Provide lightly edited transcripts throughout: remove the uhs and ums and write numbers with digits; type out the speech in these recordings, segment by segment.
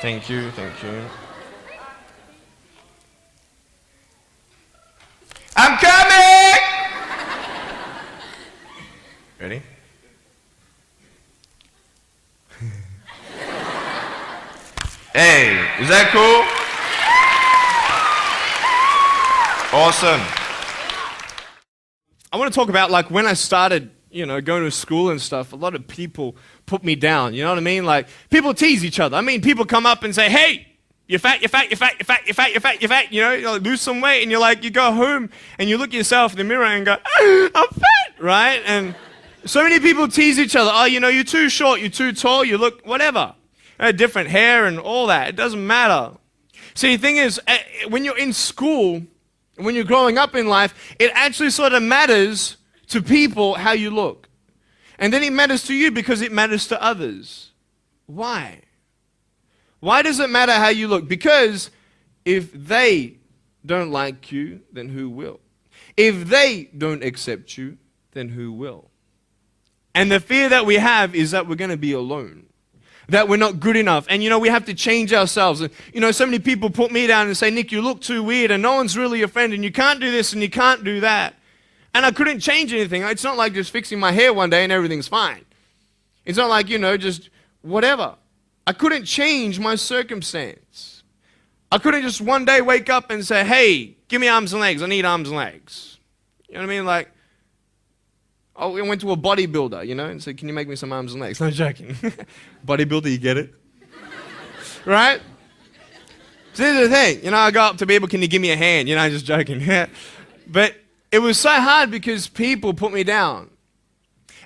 Thank you, thank you. I'm coming! Ready? Hey, is that cool? Awesome. I want to talk about like when I started, going to school and stuff, a lot of people put me down, you know what I mean? Like people tease each other. I mean, people come up and say, hey, you're fat, you're fat, you're fat, you're fat, you're fat, you're fat, you're fat, you like, lose some weight, and you're like, you go home and you look at yourself in the mirror and go, I'm fat, right? And so many people tease each other. Oh, you're too short, you're too tall, you look whatever. Different hair and all that. It doesn't matter. See, the thing is, when you're in school, when you're growing up in life, it actually sort of matters to people how you look. And then it matters to you because it matters to others. Why? Why does it matter how you look? Because if they don't like you, then who will? If they don't accept you, then who will? And the fear that we have is that we're going to be alone. That we're not good enough. And we have to change ourselves. And so many people put me down and say, Nick, you look too weird and no one's really your friend and you can't do this and you can't do that. And I couldn't change anything. It's not like just fixing my hair one day and everything's fine. It's not like, just whatever. I couldn't change my circumstance. I couldn't just one day wake up and say, hey, give me arms and legs. I need arms and legs. You know what I mean? Like, I went to a bodybuilder, and said, can you make me some arms and legs? No, joking. Bodybuilder, you get it? Right? So here's the thing. I go up to people, can you give me a hand? Just joking. But it was so hard because people put me down.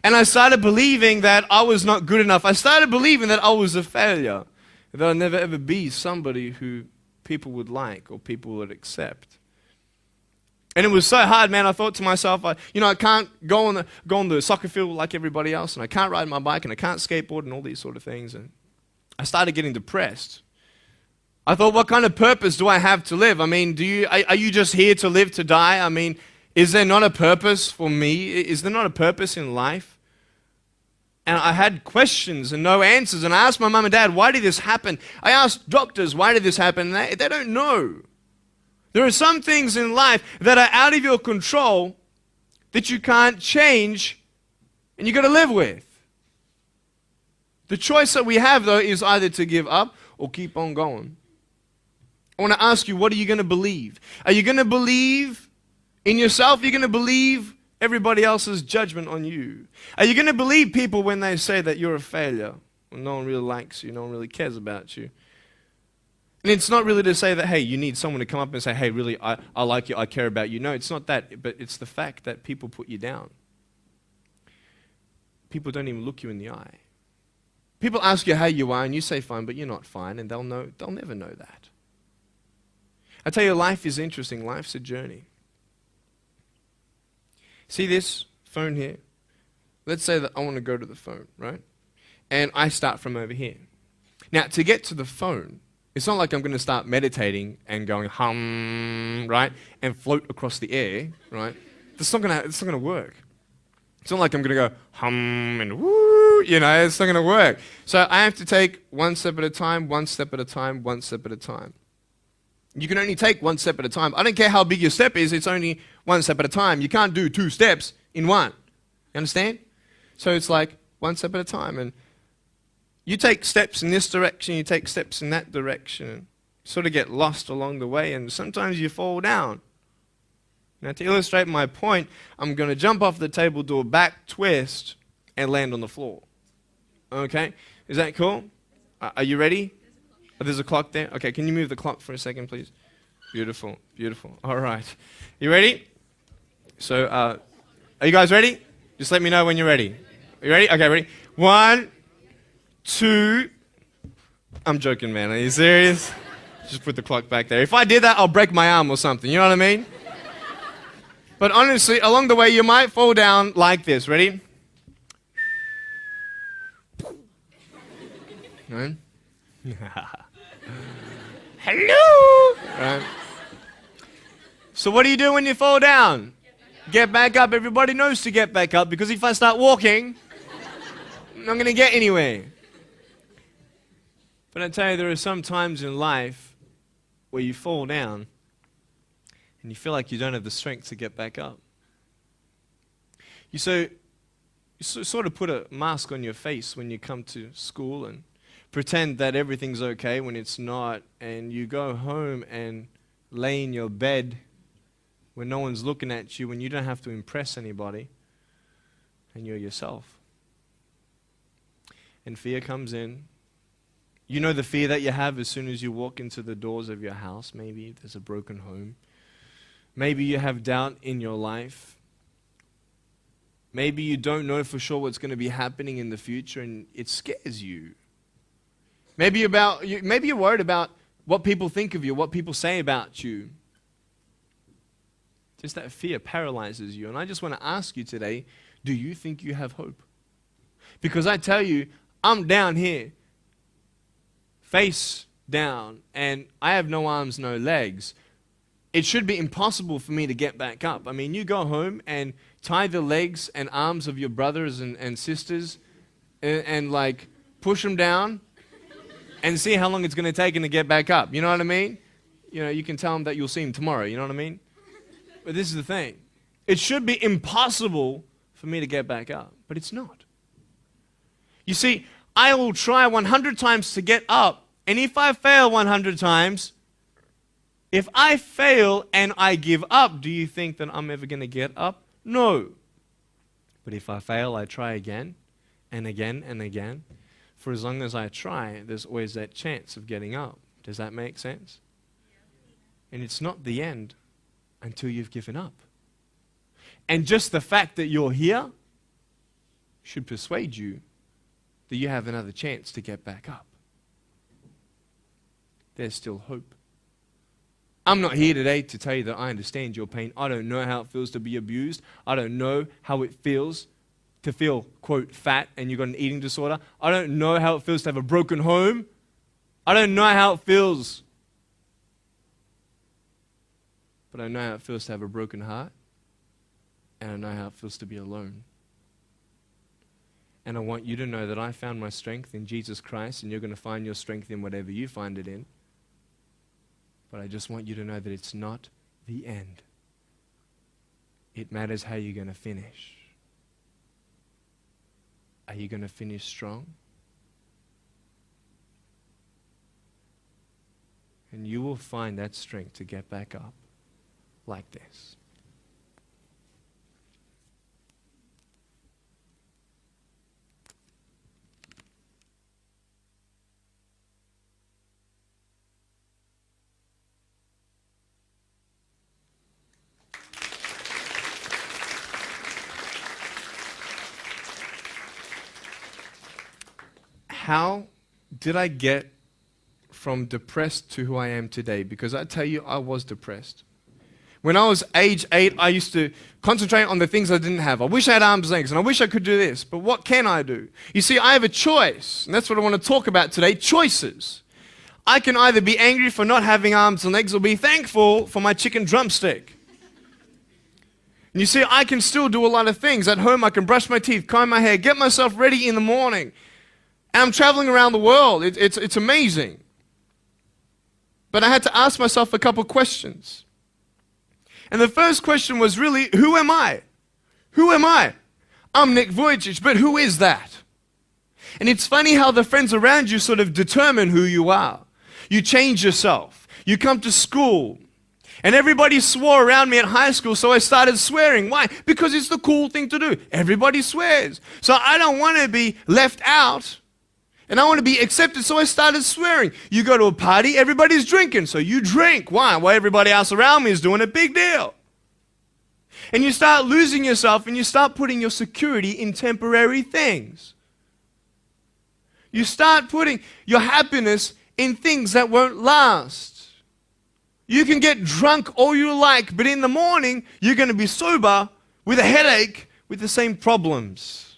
And I started believing that I was not good enough. I started believing that I was a failure. That I'd never ever be somebody who people would like or people would accept. And it was so hard, man. I thought to myself, I can't go on the soccer field like everybody else, and I can't ride my bike, and I can't skateboard, and all these sort of things. And I started getting depressed. I thought, what kind of purpose do I have to live? I mean, are you just here to live to die? I mean, is there not a purpose for me? Is there not a purpose in life? And I had questions and no answers. And I asked my mum and dad, why did this happen? I asked doctors, why did this happen? And they don't know. There are some things in life that are out of your control that you can't change and you got to live with. The choice that we have, though, is either to give up or keep on going. I want to ask you, what are you going to believe? Are you going to believe in yourself? Are you going to believe everybody else's judgment on you? Are you going to believe people when they say that you're a failure? When no one really likes you, no one really cares about you. And it's not really to say that, hey, you need someone to come up and say, hey, really, I like you, I care about you. No, it's not that, but it's the fact that people put you down. People don't even look you in the eye. People ask you how you are, and you say fine, but you're not fine, and they'll never know that. I tell you, life is interesting. Life's a journey. See this phone here? Let's say that I want to go to the phone, right? And I start from over here. Now, to get to the phone, it's not like I'm going to start meditating and going hum, right, and float across the air, right? It's not going to work. It's not like I'm going to go hum and woo, it's not going to work. So I have to take one step at a time, one step at a time, one step at a time. You can only take one step at a time. I don't care how big your step is, it's only one step at a time. You can't do two steps in one. You understand? So it's like one step at a time. And you take steps in this direction, you take steps in that direction. You sort of get lost along the way, and sometimes you fall down. Now, to illustrate my point, I'm going to jump off the table, do a back twist, and land on the floor. Okay? Is that cool? Are you ready? Oh, there's a clock there? Okay, can you move the clock for a second, please? Beautiful, beautiful. All right. You ready? So, are you guys ready? Just let me know when you're ready. Are you ready? Okay, ready? 1, 2. I'm joking, man. Are you serious? Just put the clock back there. If I did that, I'll break my arm or something. You know what I mean? But honestly, along the way, you might fall down like this. Ready? Right? Hello! Right? So what do you do when you fall down? Get back up. Everybody knows to get back up, because if I start walking, I'm not going to get anywhere. But I tell you, there are some times in life where you fall down and you feel like you don't have the strength to get back up. You sort of put a mask on your face when you come to school and pretend that everything's okay when it's not, and you go home and lay in your bed when no one's looking at you, when you don't have to impress anybody, and you're yourself. And fear comes in. You know the fear that you have as soon as you walk into the doors of your house. Maybe there's a broken home. Maybe you have doubt in your life. Maybe you don't know for sure what's going to be happening in the future, and it scares you. Maybe you're worried about what people think of you, what people say about you. Just that fear paralyzes you. And I just want to ask you today, do you think you have hope? Because I tell you, I'm down here, face down, and I have no arms, no legs. It should be impossible for me to get back up. I mean, you go home and tie the legs and arms of your brothers and sisters and like push them down and see how long it's going to take them to get back up. You know what I mean? You know, you can tell them that you'll see them tomorrow. You know what I mean? But this is the thing. It should be impossible for me to get back up, but it's not. You see, I will try 100 times to get up, and if I fail 100 times, if I fail and I give up, do you think that I'm ever going to get up? No. But if I fail, I try again and again and again. For as long as I try, there's always that chance of getting up. Does that make sense? And it's not the end until you've given up. And just the fact that you're here should persuade you that you have another chance to get back up. There's still hope. I'm not here today to tell you that I understand your pain. I don't know how it feels to be abused. I don't know how it feels to feel, quote, fat and you've got an eating disorder. I don't know how it feels to have a broken home. I don't know how it feels. But I know how it feels to have a broken heart. And I know how it feels to be alone. And I want you to know that I found my strength in Jesus Christ, and you're going to find your strength in whatever you find it in. But I just want you to know that it's not the end. It matters how you're going to finish. Are you going to finish strong? And you will find that strength to get back up like this. How did I get from depressed to who I am today? Because I tell you, I was depressed. When I was age 8, I used to concentrate on the things I didn't have. I wish I had arms and legs, and I wish I could do this, but what can I do? You see, I have a choice, and that's what I want to talk about today, choices. I can either be angry for not having arms and legs or be thankful for my chicken drumstick. And you see, I can still do a lot of things. At home, I can brush my teeth, comb my hair, get myself ready in the morning. And I'm traveling around the world. It's amazing. But I had to ask myself a couple questions. And the first question was really, who am I? Who am I? I'm Nick Vujicic, but who is that? And it's funny how the friends around you sort of determine who you are. You change yourself. You come to school. And everybody swore around me at high school, so I started swearing. Why? Because it's the cool thing to do. Everybody swears. So I don't want to be left out. And I want to be accepted, so I started swearing. You go to a party, everybody's drinking, so you drink. Why? Well, everybody else around me is doing a big deal. And you start losing yourself, and you start putting your security in temporary things. You start putting your happiness in things that won't last. You can get drunk all you like, but in the morning, you're going to be sober with a headache with the same problems.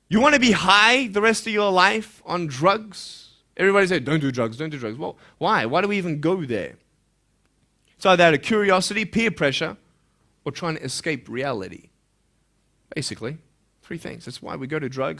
You want to be high the rest of your life on drugs? Everybody says, don't do drugs, don't do drugs. Well, why? Why do we even go there? It's either out of curiosity, peer pressure, or trying to escape reality. Basically, three things. That's why we go to drugs.